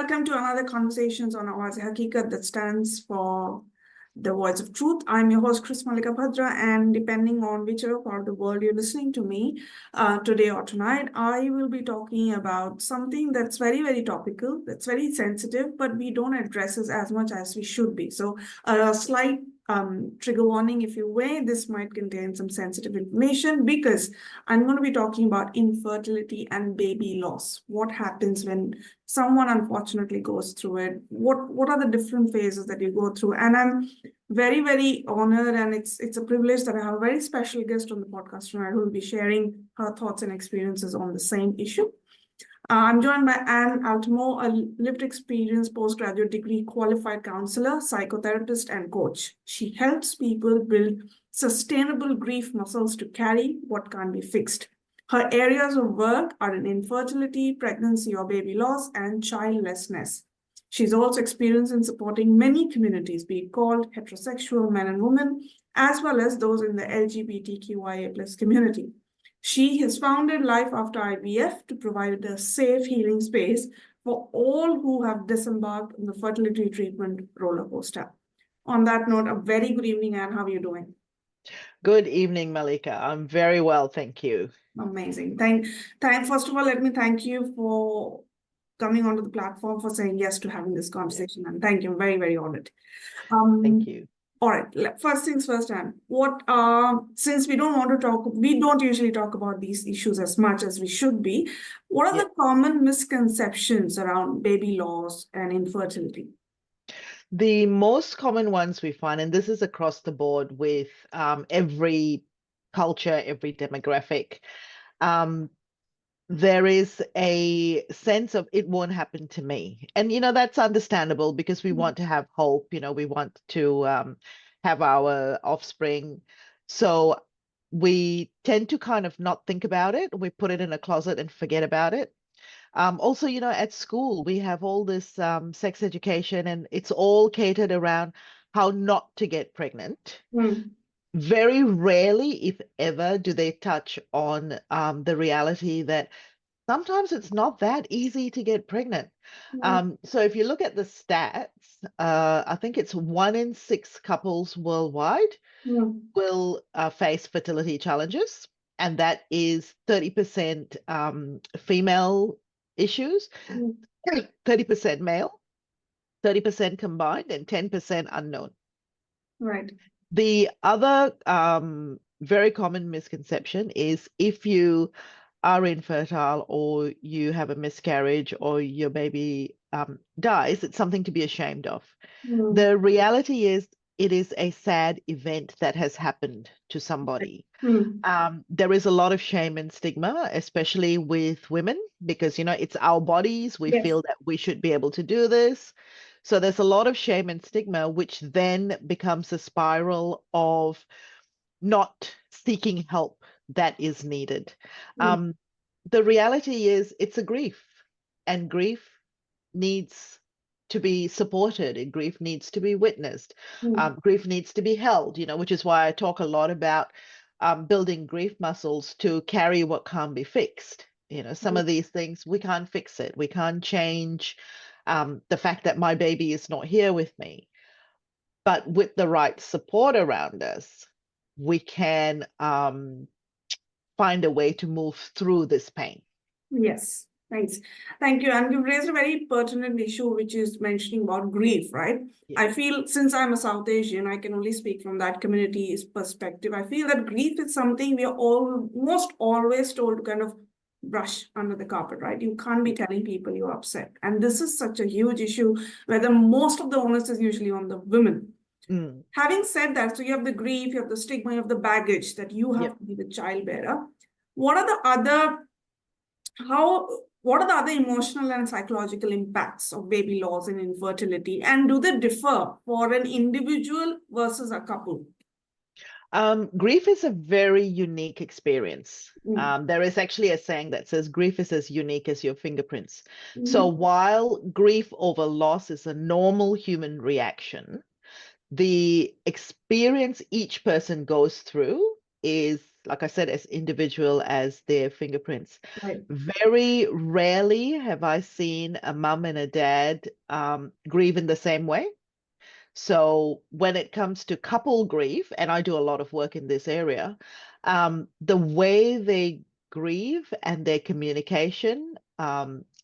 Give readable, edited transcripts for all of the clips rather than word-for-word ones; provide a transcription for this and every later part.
welcome to another Conversations on Awaz-e-Haqiqat that stands for the Voice of Truth. I'm your host, Chris Malika Bhadra, and depending on whichever part of the world you're listening to me today or tonight, I will be talking about something that's very, very topical, that's very sensitive, but we don't address it as much as we should be. So a slight trigger warning, if you will, this might contain some sensitive information because I'm going to be talking about infertility and baby loss. What happens when someone unfortunately goes through it? What are the different phases that you go through? And I'm very, very honored, and it's a privilege that I have a very special guest on the podcast tonight who will be sharing her thoughts and experiences on the same issue. I'm joined by Altamore, a lived experience postgraduate degree qualified counselor, psychotherapist, and coach. She helps people build sustainable grief muscles to carry what can't be fixed. Her areas of work are in infertility, pregnancy or baby loss, and childlessness. She's also experienced in supporting many communities, be it called heterosexual men and women, as well as those in the LGBTQIA+ community. She has founded Life After IVF to provide a safe healing space for all who have disembarked on the fertility treatment roller coaster. On that note, a very good evening, Anne. How are you doing? Good evening, Malika. I'm very well, thank you. Amazing. First of all, let me thank you for coming onto the platform, for saying yes to having this conversation, and thank you. I'm very, very honored. Thank you. All right. First things first, Anne. Since we don't usually talk about these issues as much as we should be. What are the common misconceptions around baby loss and infertility? The most common ones we find, and this is across the board with every culture, every demographic, there is a sense of it won't happen to me. And, that's understandable because we want to have hope, we want to have our offspring. So we tend to kind of not think about it. We put it in a closet and forget about it. Also, at school, we have all this sex education, and it's all catered around how not to get pregnant. Very rarely, if ever, do they touch on the reality that sometimes it's not that easy to get pregnant. So if you look at the stats, I think it's 1 in 6 couples worldwide will face fertility challenges, and that is 30% female issues, 30% male, 30% combined, and 10% unknown. Right. The other very common misconception is if you are infertile or you have a miscarriage or your baby dies, it's something to be ashamed of. The reality is it is a sad event that has happened to somebody. There is a lot of shame and stigma, especially with women, because, it's our bodies. We feel that we should be able to do this. So there's a lot of shame and stigma, which then becomes a spiral of not seeking help that is needed. The reality is it's a grief, and grief needs to be supported, and grief needs to be witnessed. Grief needs to be held, which is why I talk a lot about building grief muscles to carry what can't be fixed. Some of these things, we can't fix it. We can't change the fact that my baby is not here with me. But with the right support around us, we can find a way to move through this pain. Yes, thanks. Thank you. And you've raised a very pertinent issue, which is mentioning about grief, right? I feel, since I'm a South Asian, I can only speak from that community's perspective. I feel that grief is something we are almost always told to kind of brush under the carpet, right? You can't be telling people you're upset. And this is such a huge issue where most of the onus is usually on the women. Having said that, so you have the grief, you have the stigma, you have the baggage that you have to be the child bearer. What are the other emotional and psychological impacts of baby loss and infertility? And do they differ for an individual versus a couple? Grief is a very unique experience. There is actually a saying that says grief is as unique as your fingerprints. So while grief over loss is a normal human reaction, the experience each person goes through is like I said, as individual as their fingerprints. Right. Very rarely have I seen a mum and a dad grieve in the same way. So when it comes to couple grief, and I do a lot of work in this area, the way they grieve and their communication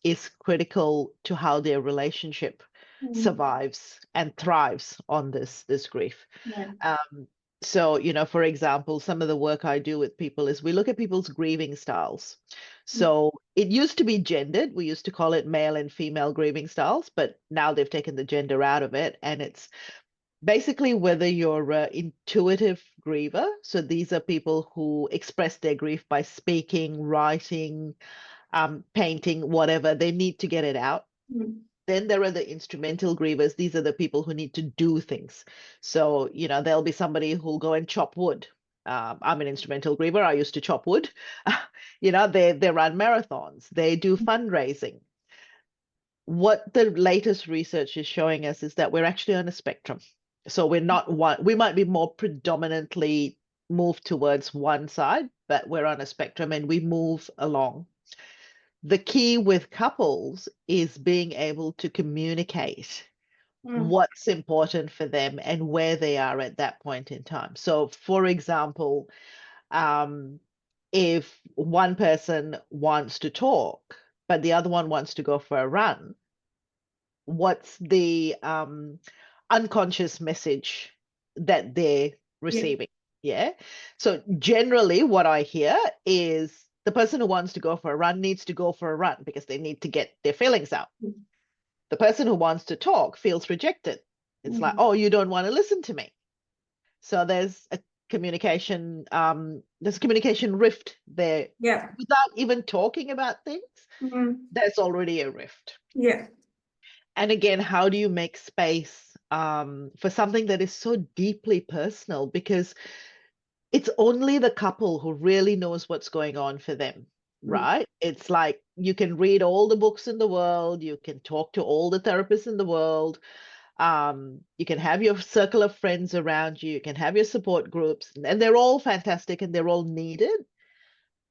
is critical to how their relationship survives and thrives on this grief. Right. So, for example, some of the work I do with people is we look at people's grieving styles. So it used to be gendered. We used to call it male and female grieving styles, but now they've taken the gender out of it. And it's basically whether you're an intuitive griever. So these are people who express their grief by speaking, writing, painting, whatever. They need to get it out. Then there are the instrumental grievers. These are the people who need to do things. So, there'll be somebody who'll go and chop wood. I'm an instrumental griever. I used to chop wood. They run marathons. They do fundraising. What the latest research is showing us is that we're actually on a spectrum. So we're not one, we might be more predominantly moved towards one side, but we're on a spectrum and we move along. The key with couples is being able to communicate what's important for them and where they are at that point in time. So, for example, if one person wants to talk, but the other one wants to go for a run, what's the unconscious message that they're receiving? Yeah. So generally what I hear is the person who wants to go for a run needs to go for a run because they need to get their feelings out. The person who wants to talk feels rejected. It's like, oh, you don't want to listen to me. So there's a communication rift there. Yeah. Without even talking about things, there's already a rift. Yeah. And again, how do you make space for something that is so deeply personal? Because it's only the couple who really knows what's going on for them, right? It's like you can read all the books in the world, you can talk to all the therapists in the world, you can have your circle of friends around you, you can have your support groups, and they're all fantastic and they're all needed.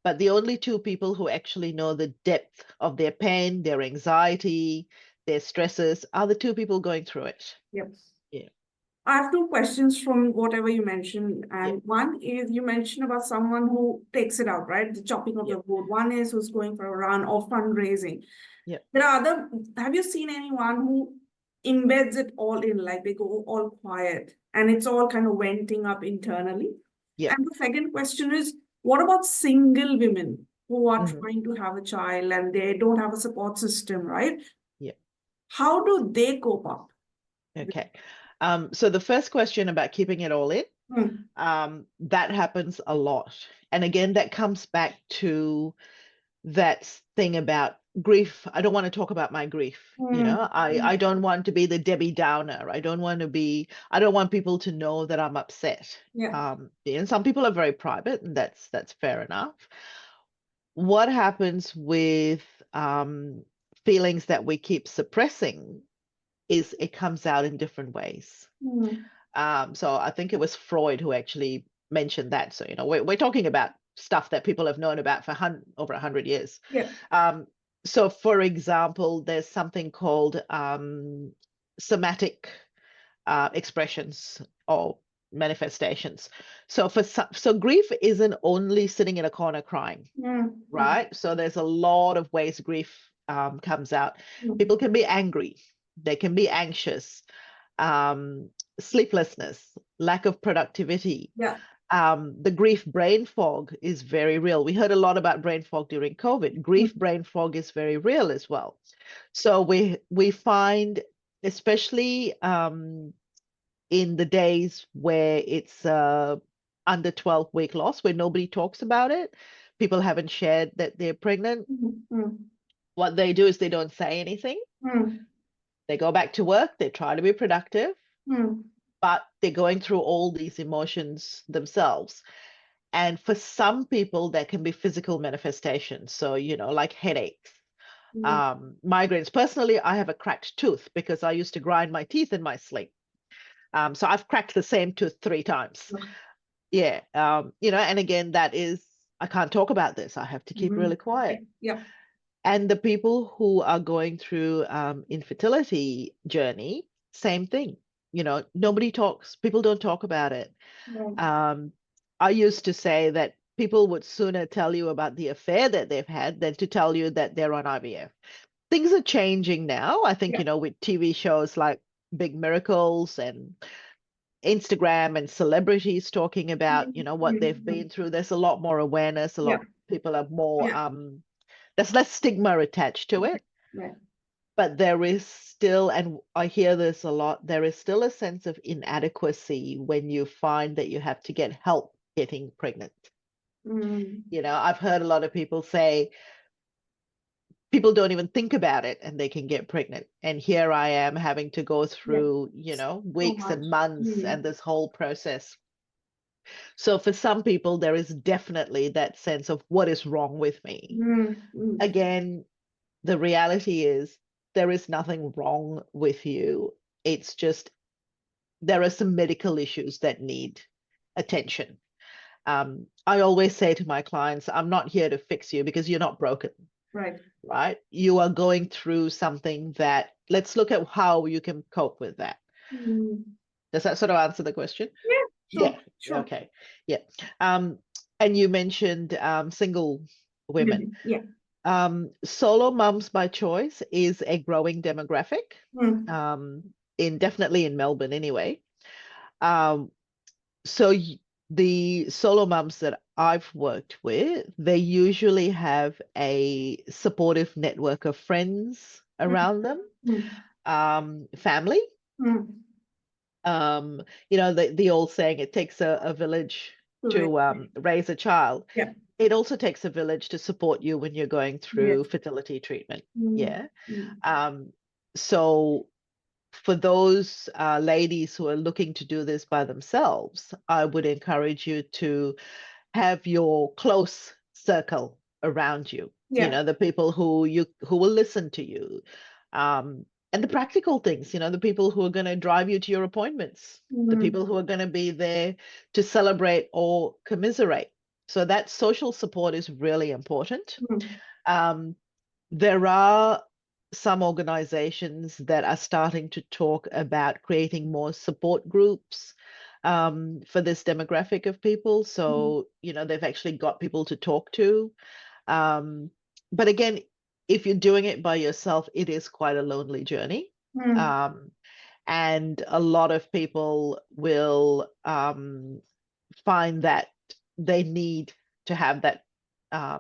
But the only two people who actually know the depth of their pain, their anxiety, their stresses are the two people going through it. Yep. Yeah. I have two questions from whatever you mentioned. And one is you mentioned about someone who takes it out, right? The chopping of the wood. One is who's going for a run or fundraising. Yeah. Have you seen anyone who embeds it all in, like they go all quiet and it's all kind of venting up internally? Yeah. And the second question is, what about single women who are trying to have a child and they don't have a support system, right? Yeah. How do they cope up? Okay. So the first question about keeping it all in, that happens a lot. And again, that comes back to that thing about grief. I don't want to talk about my grief. I don't want to be the Debbie Downer. I don't want people to know that I'm upset. And some people are very private, and that's fair enough. What happens with feelings that we keep suppressing is it comes out in different ways. So I think it was Freud who actually mentioned that. So, we're talking about stuff that people have known about for over 100 years. So, for example, there's something called somatic expressions or manifestations. So grief isn't only sitting in a corner crying, right? So there's a lot of ways grief comes out. People can be angry. They can be anxious, sleeplessness, lack of productivity. The grief brain fog is very real. We heard a lot about brain fog during COVID. Grief brain fog is very real as well. So we find, especially in the days where it's under 12-week loss, where nobody talks about it, people haven't shared that they're pregnant. What they do is they don't say anything. They go back to work, they try to be productive, but they're going through all these emotions themselves. And for some people, there can be physical manifestations. So, like headaches, migraines. Personally, I have a cracked tooth because I used to grind my teeth in my sleep. So I've cracked the same tooth 3 times. Yeah. And again, that is, I can't talk about this. I have to keep really quiet. Yeah. And the people who are going through infertility journey, same thing. Nobody talks, people don't talk about it. Right. I used to say that people would sooner tell you about the affair that they've had than to tell you that they're on IVF. Things are changing now. I think, Yeah. with TV shows like Big Miracles and Instagram and celebrities talking about, what they've been through, there's a lot more awareness. A Yeah. lot people are more, Yeah. there's less stigma attached to it. Right. But there is still, and I hear this a lot, there is still a sense of inadequacy when you find that you have to get help getting pregnant. Mm. I've heard a lot of people say people don't even think about it and they can get pregnant. And here I am having to go Yeah. through, So weeks much. and months Mm. and this whole process. So for some people, there is definitely that sense of what is wrong with me. Mm. Mm. Again, the reality is there is nothing wrong with you. It's just there are some medical issues that need attention. I always say to my clients, I'm not here to fix you because you're not broken, Right. right? You are going through something that, let's look at how you can cope with that. Mm. Does that sort of answer the question? Yeah. Sure. Yeah. Sure. Okay. Yeah. And you mentioned single women. Yeah. Solo mums by choice is a growing demographic, Mm. definitely in Melbourne anyway. Um, so the solo mums that I've worked with, they usually have a supportive network of friends Mm. around them, Mm. family. Mm. The old saying, it takes a village Correct. to raise a child. Yeah. It also takes a village to support you when you're going Yes. through fertility treatment. Mm. Yeah. Mm. So for those ladies who are looking to do this by themselves, I would encourage you to have your close circle around you. Yeah. The people who will listen to you, and the practical things. The people who are going to drive you to your appointments, the Mm. people who are going to be there to celebrate or commiserate. So that social support is really important. Mm. Um, there are some organizations that are starting to talk about creating more support groups for this demographic of people. Mm. So, they've actually got people to talk to. But again, if you're doing it by yourself, it is quite a lonely journey. Mm. Um, and a lot of people will find that they need to have that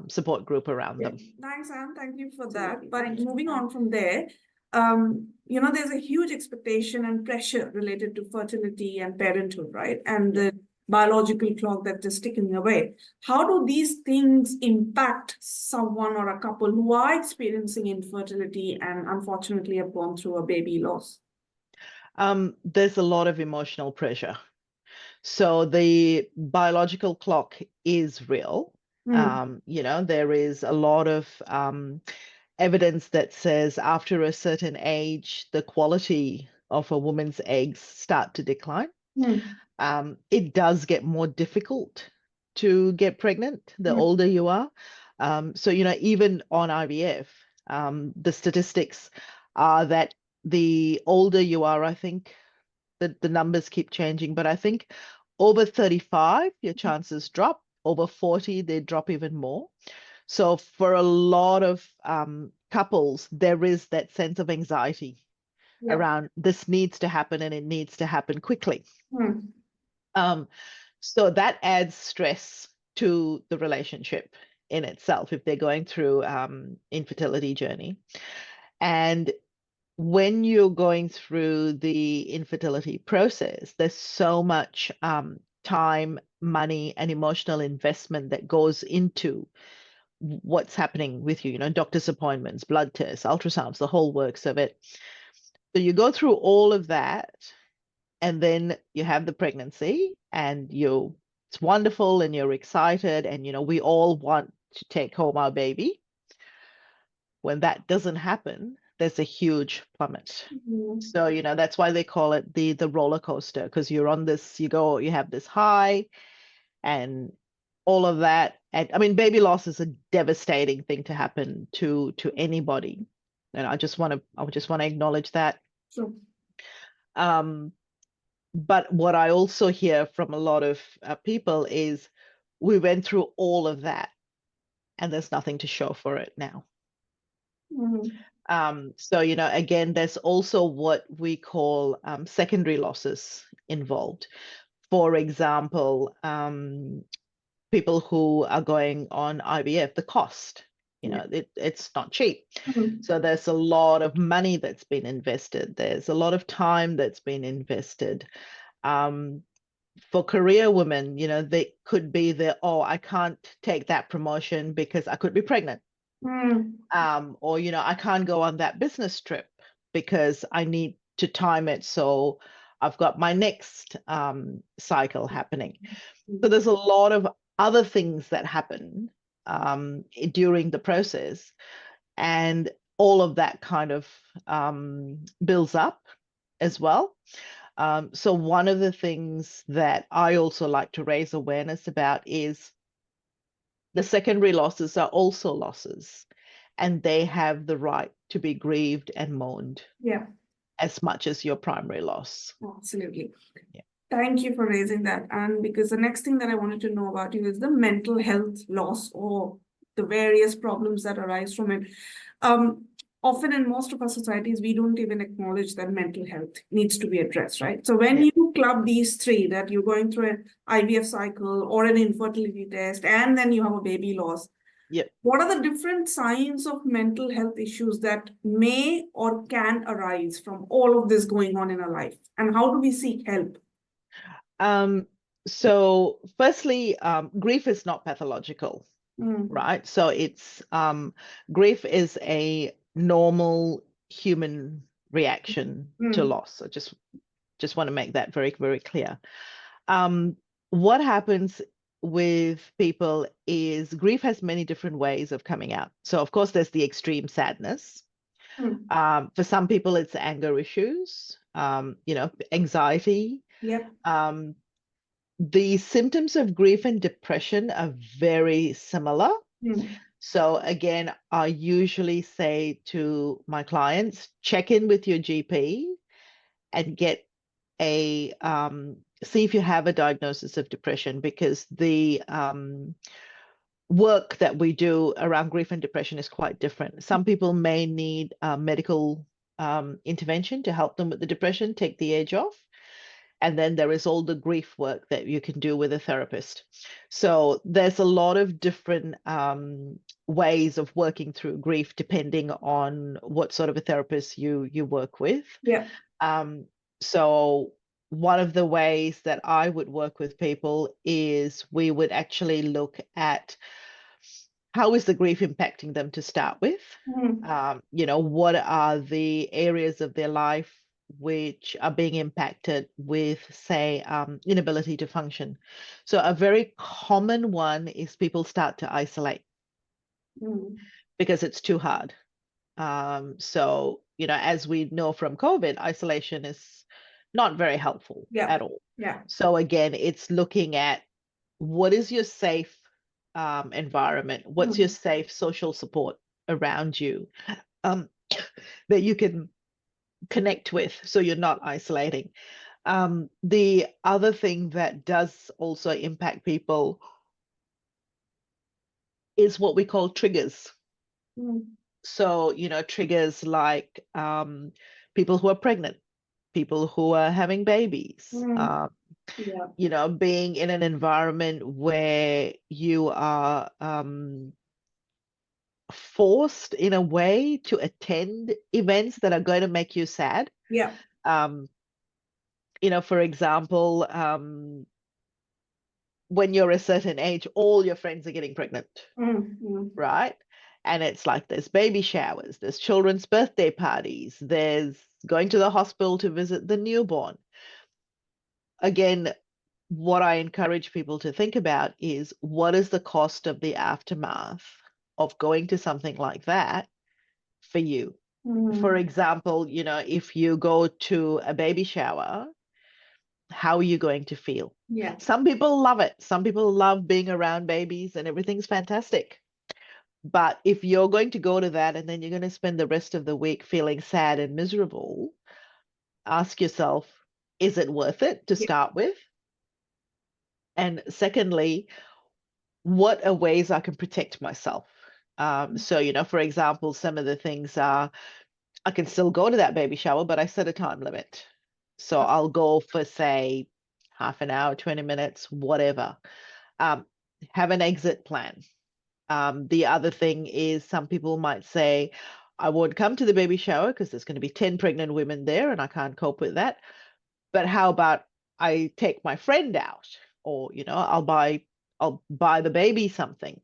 support group around Yeah. them. Thanks, Anne. Thank you for that. Absolutely. But Thank you. moving on from there, there's a huge expectation and pressure related to fertility and parenthood, right? And the biological clock that is ticking away. How do these things impact someone or a couple who are experiencing infertility and unfortunately have gone through a baby loss? There's a lot of emotional pressure. So the biological clock is real. There is a lot of evidence that says after a certain age, the quality of a woman's eggs start to decline. It does get more difficult to get pregnant the older you are. So, even on IVF, the statistics are that the older you are, I think the numbers keep changing, but I think over 35, your chances drop. Over 40, they drop even more. So for a lot of couples, there is that sense of anxiety around this needs to happen and it needs to happen quickly. So that adds stress to the relationship in itself if they're going through infertility journey. And when you're going through the infertility process, there's so much time, money, and emotional investment that goes into what's happening with you, doctor's appointments, blood tests, ultrasounds, the whole works of it. So you go through all of that, and then you have the pregnancy, and it's wonderful, and you're excited, and we all want to take home our baby. When that doesn't happen, there's a huge plummet. So, that's why they call it the roller coaster, because you're on this, you have this high, and all of that. And I mean, baby loss is a devastating thing to happen to anybody, and I just want to acknowledge that. So, But what I also hear from a lot of people is we went through all of that and there's nothing to show for it now. So, again, there's also what we call secondary losses involved. For example, people who are going on IVF, the cost, it's not cheap. So there's a lot of money that's been invested. There's a lot of time that's been invested. For career women, they could be I can't take that promotion because I could be pregnant. Or, I can't go on that business trip because I need to time it so I've got my next cycle happening. So there's a lot of other things that happen during the process, and all of that kind of builds up as well. So one of the things that I also like to raise awareness about is the secondary losses are also losses, and they have the right to be grieved and mourned as much as your primary loss. Absolutely. Yeah. Thank you for raising that. And because the next thing that I wanted to know about you is the mental health loss or the various problems that arise from it. Often in most of our societies, we don't even acknowledge that mental health needs to be addressed, right? So when you club these three, that you're going through an IVF cycle or an infertility test, and then you have a baby loss, what are the different signs of mental health issues that may or can arise from all of this going on in our life? And how do we seek help? So firstly, grief is not pathological, right? So it's grief is a normal human reaction to loss. So just want to make that very, very clear. What happens with people is grief has many different ways of coming out. So of course there's the extreme sadness. For some people it's anger issues, anxiety. The symptoms of grief and depression are very similar. So again, I usually say to my clients, check in with your GP and get see if you have a diagnosis of depression, because the work that we do around grief and depression is quite different. Some people may need medical intervention to help them with the depression, take the edge off. And then there is all the grief work that you can do with a therapist. So there's a lot of different ways of working through grief, depending on what sort of a therapist you work with. So one of the ways that I would work with people is we would actually look at how is the grief impacting them to start with. What are the areas of their life which are being impacted with, say, inability to function. So a very common one is people start to isolate because it's too hard. So, as we know from COVID, isolation is not very helpful at all. So again, it's looking at what is your safe environment, what's your safe social support around you that you can connect with, so you're not isolating. The other thing that does also impact people is what we call triggers. So, triggers like people who are pregnant, people who are having babies, being in an environment where you are forced in a way to attend events that are going to make you sad. For example, when you're a certain age, all your friends are getting pregnant, right? And it's like there's baby showers, there's children's birthday parties, there's going to the hospital to visit the newborn. Again, what I encourage people to think about is, what is the cost of the aftermath of going to something like that for you? For example, if you go to a baby shower, how are you going to feel? Yeah. Some people love it. Some people love being around babies and everything's fantastic. But if you're going to go to that and then you're going to spend the rest of the week feeling sad and miserable, ask yourself, is it worth it to Yeah. start with? And secondly, what are ways I can protect myself? So, for example, some of the things are I can still go to that baby shower, but I set a time limit. So I'll go for, say, half an hour, 20 minutes, whatever. Have an exit plan. The other thing is some people might say, I won't come to the baby shower because there's going to be 10 pregnant women there and I can't cope with that. But how about I take my friend out, or I'll buy the baby something.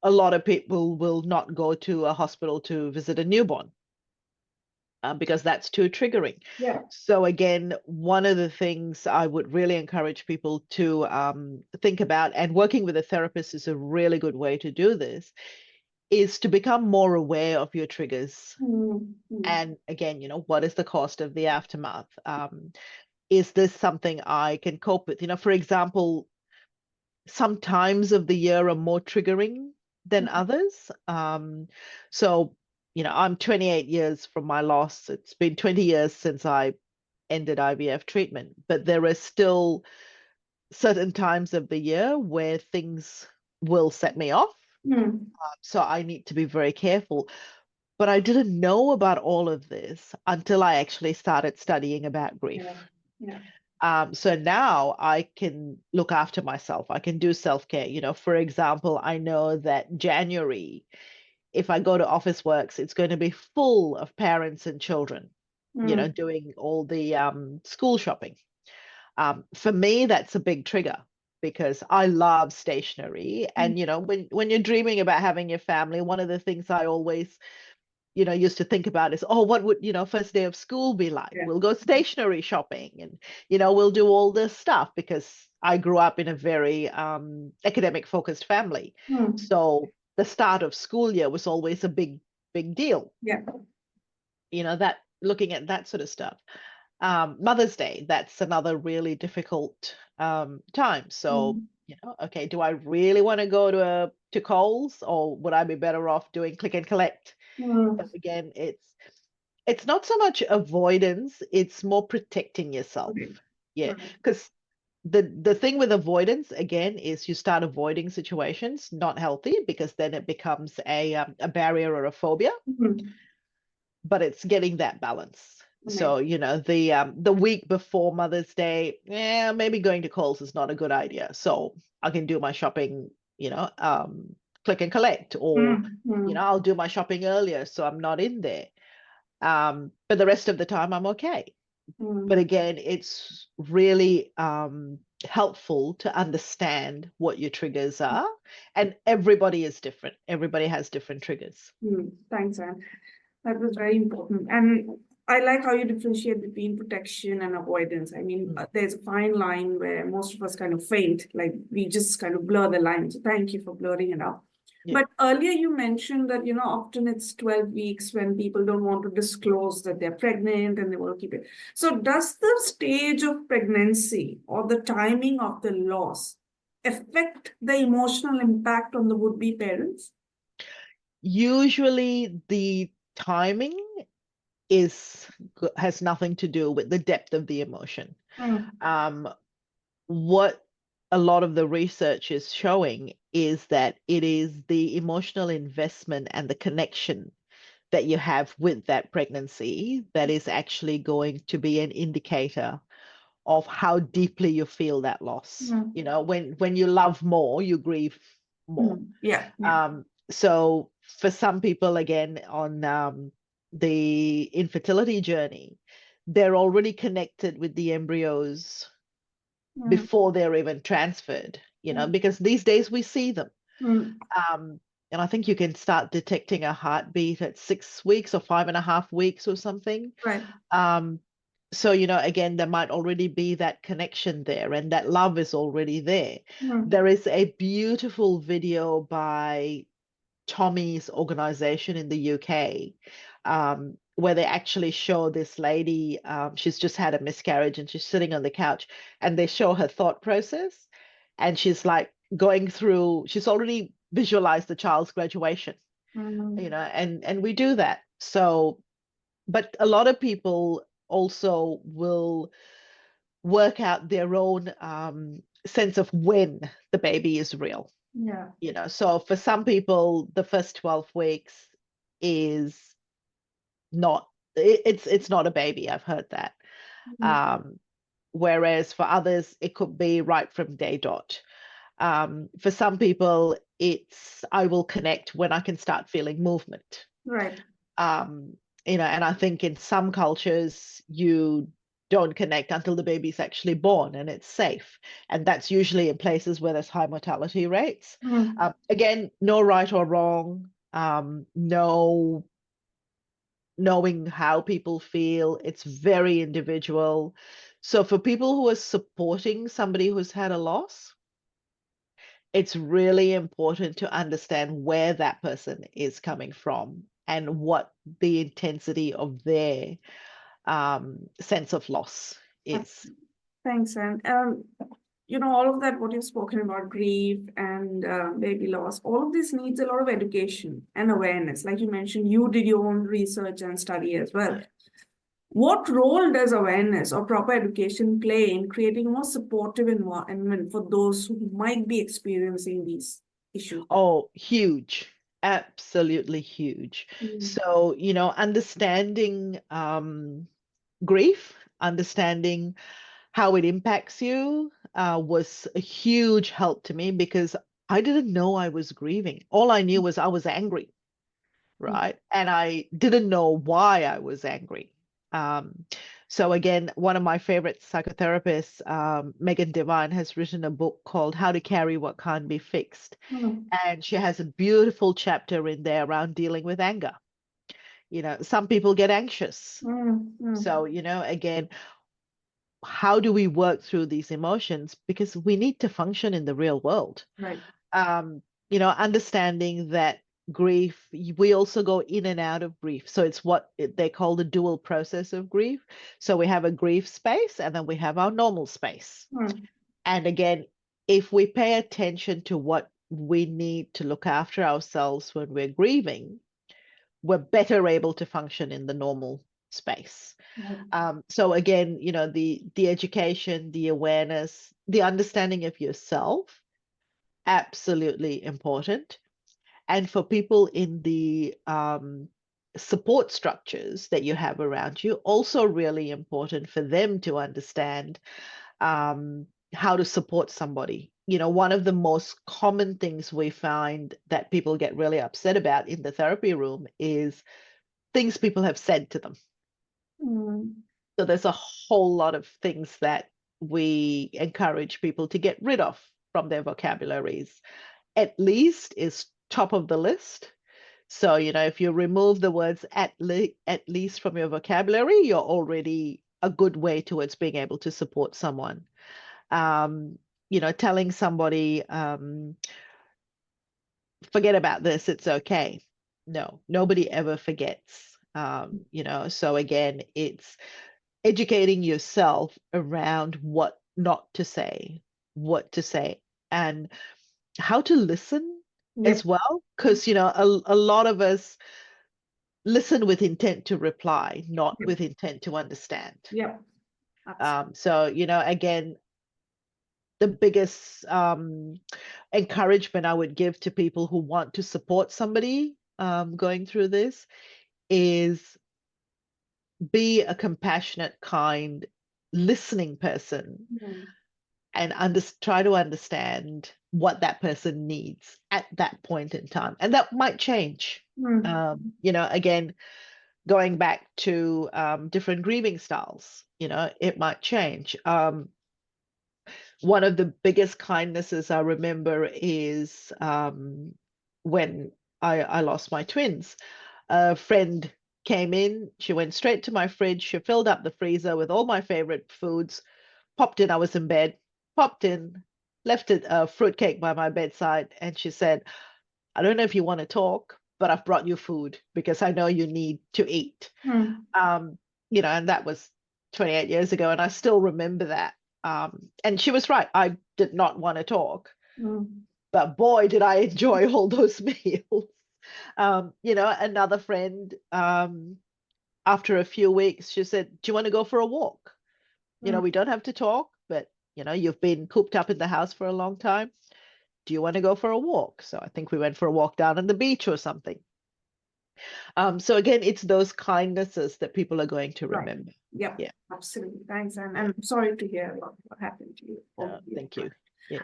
A lot of people will not go to a hospital to visit a newborn because that's too triggering. Yeah. So again, one of the things I would really encourage people to think about, and working with a therapist is a really good way to do this, is to become more aware of your triggers. And again, what is the cost of the aftermath? Is this something I can cope with? For example, some times of the year are more triggering than others. So, I'm 28 years from my loss. It's been 20 years since I ended IVF treatment, but there are still certain times of the year where things will set me off. So I need to be very careful. But I didn't know about all of this until I actually started studying about grief. Yeah. So now I can look after myself. I can do self-care. For example, I know that January, if I go to Office Works, it's going to be full of parents and children, doing all the school shopping. For me, that's a big trigger because I love stationery. And, when you're dreaming about having your family, one of the things I always used to think about is, oh, what would, first day of school be like? Yeah. We'll go stationery shopping and, we'll do all this stuff because I grew up in a very academic focused family. So the start of school year was always a big, big deal. Yeah. That looking at that sort of stuff. Mother's Day, that's another really difficult time. So, okay, do I really want to go to Coles, or would I be better off doing click and collect? But again, it's not so much avoidance, it's more protecting yourself. Yeah, because the thing with avoidance again is you start avoiding situations, not healthy, because then it becomes a barrier or a phobia. But it's getting that balance. So, the week before Mother's Day, maybe going to Coles is not a good idea. So I can do my shopping, click and collect, or, I'll do my shopping earlier so I'm not in there. But the rest of the time I'm okay. But again, it's really helpful to understand what your triggers are. And everybody is different. Everybody has different triggers. Thanks, Anne. That was very important. And I like how you differentiate between protection and avoidance. I mean, there's a fine line where most of us kind of faint, like we just kind of blur the line. So thank you for blurring it out. Yeah. But earlier you mentioned that, often it's 12 weeks when people don't want to disclose that they're pregnant and they want to keep it. So does the stage of pregnancy or the timing of the loss affect the emotional impact on the would-be parents? Usually the timing has nothing to do with the depth of the emotion. What a lot of the research is showing is that it is the emotional investment and the connection that you have with that pregnancy that is actually going to be an indicator of how deeply you feel that loss. When you love more, you grieve more. So for some people, again, on the infertility journey, they're already connected with the embryos before they're even transferred, because these days we see them. And I think you can start detecting a heartbeat at 6 weeks or 5.5 weeks or something. Right. So, again, there might already be that connection there, and that love is already there. There is a beautiful video by Tommy's organization in the UK. where they actually show this lady, she's just had a miscarriage and she's sitting on the couch, and they show her thought process, and she's like going through, she's already visualized the child's graduation, and we do that. So, but a lot of people also will work out their own sense of when the baby is real. Yeah. So for some people, the first 12 weeks is not, it's not a baby. I've heard that. Whereas for others, it could be right from day dot. For some people, it's I will connect when I can start feeling movement. Right. And I think in some cultures, you don't connect until the baby's actually born and it's safe. And that's usually in places where there's high mortality rates. Again, no right or wrong, no knowing how people feel. It's very individual. So for people who are supporting somebody who's had a loss, it's really important to understand where that person is coming from and what the intensity of their sense of loss is. Thanks, and all of that, what you've spoken about, grief and baby loss, all of this needs a lot of education and awareness. Like you mentioned, you did your own research and study as well. What role does awareness or proper education play in creating a more supportive environment for those who might be experiencing these issues? Oh, huge. Absolutely huge. So, understanding grief, understanding how it impacts you was a huge help to me, because I didn't know I was grieving. All I knew was I was angry, right? And I didn't know why I was angry. So again, one of my favorite psychotherapists, Megan Devine, has written a book called How to Carry What Can't Be Fixed. And she has a beautiful chapter in there around dealing with anger. Some people get anxious. So, again, how do we work through these emotions? Because we need to function in the real world. Right. Understanding that grief, we also go in and out of grief. So it's what they call the dual process of grief. So we have a grief space and then we have our normal space. And again, if we pay attention to what we need to look after ourselves when we're grieving, we're better able to function in the normal space. So again, the education, the awareness, the understanding of yourself, absolutely important. And for people in the support structures that you have around you, also really important for them to understand how to support somebody. One of the most common things we find that people get really upset about in the therapy room is things people have said to them. So there's a whole lot of things that we encourage people to get rid of from their vocabularies. At least is top of the list. So, if you remove the words at least from your vocabulary, you're already a good way towards being able to support someone. Telling somebody, forget about this, it's okay. No, nobody ever forgets. So again, it's educating yourself around what not to say, what to say, and how to listen as well. Because, a lot of us listen with intent to reply, not with intent to understand. So, again, the biggest encouragement I would give to people who want to support somebody going through this is be a compassionate, kind, listening person, and try to understand what that person needs at that point in time. And that might change. Again, going back to different grieving styles, it might change. One of the biggest kindnesses I remember is when I lost my twins. A friend came in, she went straight to my fridge, she filled up the freezer with all my favorite foods, popped in, I was in bed, popped in, left a fruitcake by my bedside, and she said, I don't know if you want to talk, but I've brought you food because I know you need to eat. And that was 28 years ago, and I still remember that. And she was right. I did not want to talk, but boy, did I enjoy all those meals. Another friend, after a few weeks, she said, "Do you want to go for a walk? We don't have to talk, but you've been cooped up in the house for a long time. Do you want to go for a walk?" So I think we went for a walk down on the beach or something. So again, it's those kindnesses that people are going to remember. Right. Yeah, absolutely. Thanks. And I'm sorry to hear about what happened to you. Thank you. Yeah.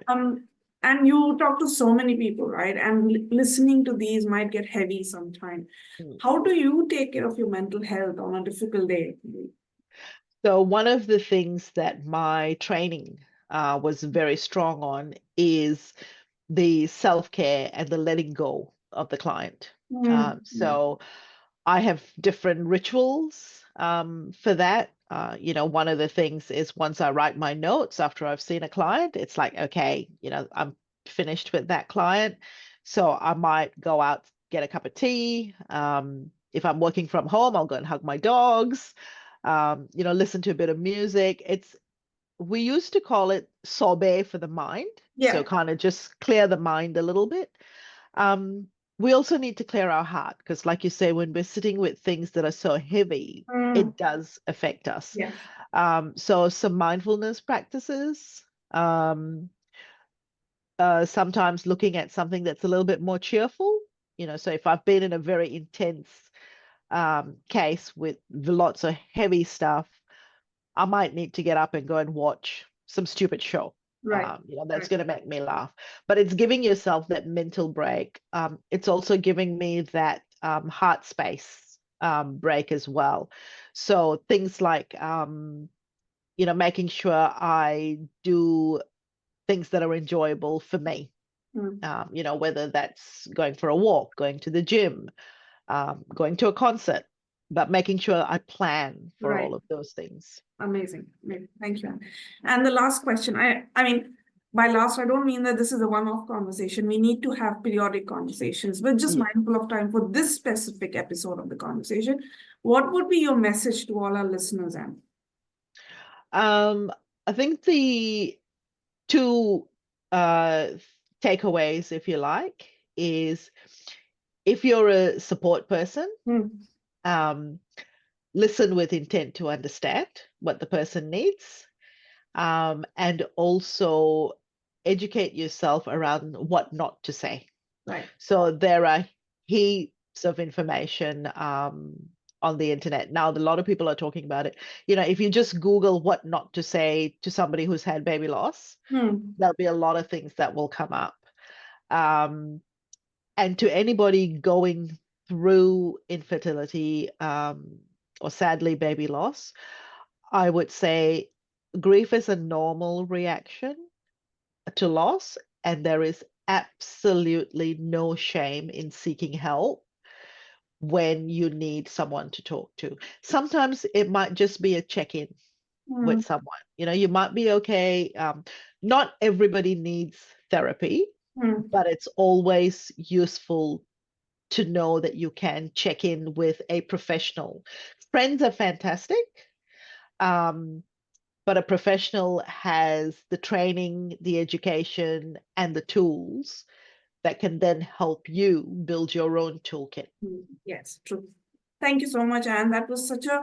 And you talk to so many people, right? And listening to these might get heavy sometime. How do you take care of your mental health on a difficult day? So one of the things that my training was very strong on is the self-care and the letting go of the client. So I have different rituals for that. One of the things is once I write my notes after I've seen a client, it's like, okay, I'm finished with that client. So I might go out, get a cup of tea. If I'm working from home, I'll go and hug my dogs, listen to a bit of music. We used to call it sorbet for the mind. So kind of just clear the mind a little bit. We also need to clear our heart because, like you say, when we're sitting with things that are so heavy, it does affect us. So some mindfulness practices, sometimes looking at something that's a little bit more cheerful. So if I've been in a very intense case with lots of heavy stuff, I might need to get up and go and watch some stupid show. That's going to make me laugh. But it's giving yourself that mental break. It's also giving me that heart space break as well. So things like, making sure I do things that are enjoyable for me. Whether that's going for a walk, going to the gym, going to a concert, but making sure I plan for all of those things. Amazing. Thank you. And the last question, I mean, by last, I don't mean that this is a one-off conversation. We need to have periodic conversations, but just mindful of time for this specific episode of the conversation. What would be your message to all our listeners, Anne? I think the two takeaways, if you like, is if you're a support person, listen with intent to understand what the person needs, and also educate yourself around what not to say. So there are heaps of information on the internet now. A lot of people are talking about it. If you just Google what not to say to somebody who's had baby loss, there'll be a lot of things that will come up. And to anybody going through infertility or sadly baby loss, I would say grief is a normal reaction to loss, and there is absolutely no shame in seeking help when you need someone to talk to. Sometimes it might just be a check-in with someone. You might be okay. Not everybody needs therapy, but it's always useful to know that you can check in with a professional. Friends are fantastic, but a professional has the training, the education, and the tools that can then help you build your own toolkit. Yes, true. Thank you so much, Anne. That was such a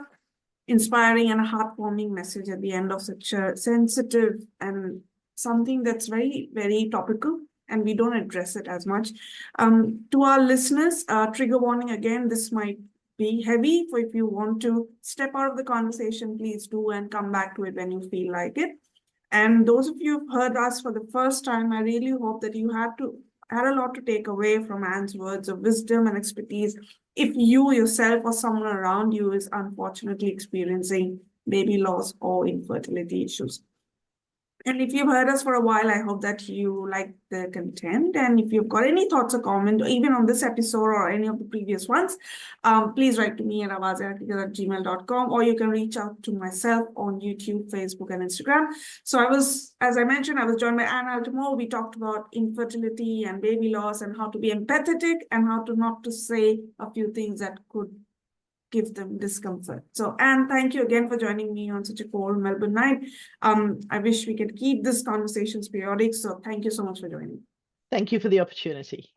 inspiring and a heartwarming message at the end of such a sensitive and something that's very, very topical, and we don't address it as much. To our listeners, trigger warning again, this might be heavy. So if you want to step out of the conversation, please do and come back to it when you feel like it. And those of you who've heard us for the first time, I really hope that you had a lot to take away from Anne's words of wisdom and expertise. If you yourself or someone around you is unfortunately experiencing baby loss or infertility issues. And if you've heard us for a while, I hope that you like the content. And if you've got any thoughts or comments, or even on this episode or any of the previous ones, please write to me at Awaz-e-Haqiqat@gmail.com, or you can reach out to myself on YouTube, Facebook, and Instagram. So as I mentioned, I was joined by Altamore. We talked about infertility and baby loss and how to be empathetic and how to not to say a few things that could give them discomfort. So, Anne, thank you again for joining me on such a cold Melbourne night. I wish we could keep these conversations periodic. So thank you so much for joining. Thank you for the opportunity.